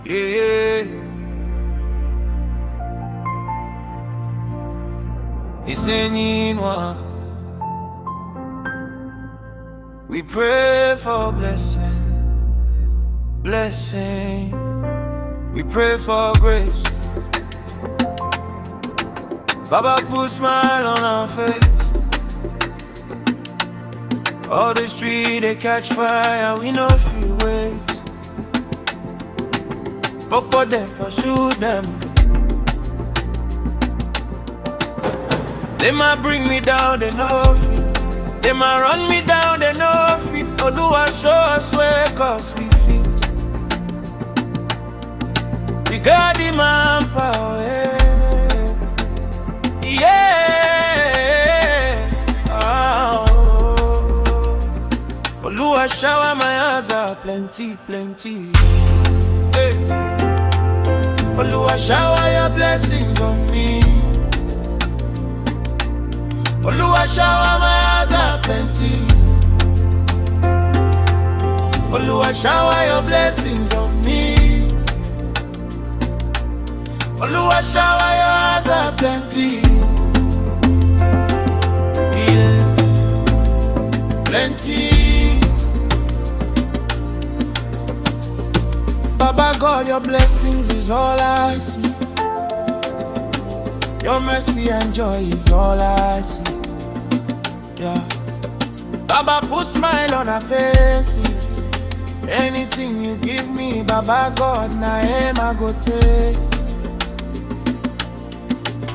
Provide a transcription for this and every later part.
Yeah. It's anyone. We pray for blessing. We pray for grace. Baba put smile on our face. All the street they catch fire, we no feel wait. Popo them pursue them. They might bring me down, they know fit. They might run me down, they know fit. Oluwa show us where cause we fit. We got the manpower, yeah. Oh. Oluwa shower my eyes are plenty. Hey. Oluwa shower your blessings on me. Oluwa shower my eyes are plenty. Oluwa shower your blessings on me. Oluwa shower your eyes are plenty. Yeah, plenty. Baba God, your blessings is all I see. Your mercy and joy is all I see. Yeah. Baba put smile on our faces. Anything you give me, Baba God, na him I go take.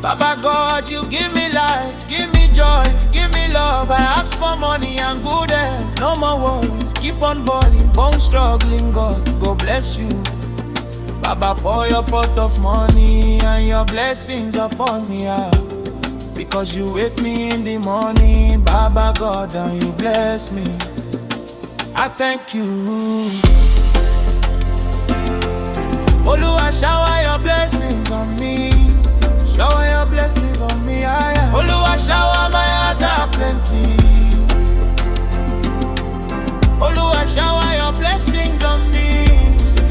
Baba God, you give me life, give me joy, give me love. I ask for money and good health. No more worries, keep on balling, bone struggling. God, go bless you. Baba, pour your pot of money and your blessings upon me, yeah. Because you wake me in the morning, Baba God, and you bless me. I thank you. Oluwa, shower your blessings on me. Shower your blessings on me, yeah. Oluwa, shower my eyes are plenty. Oluwa, shower your blessings on me.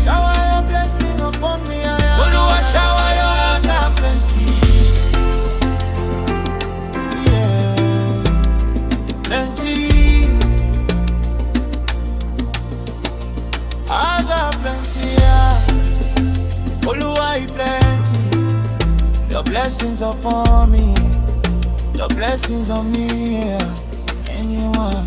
Shower your blessings upon me, yeah. Oluwa, shower your eyes are plenty. Yeah, plenty. Eyes are plenty, yeah. Oluwa, you plenty. Your blessings upon me. Your blessings on me, yeah. Anyone.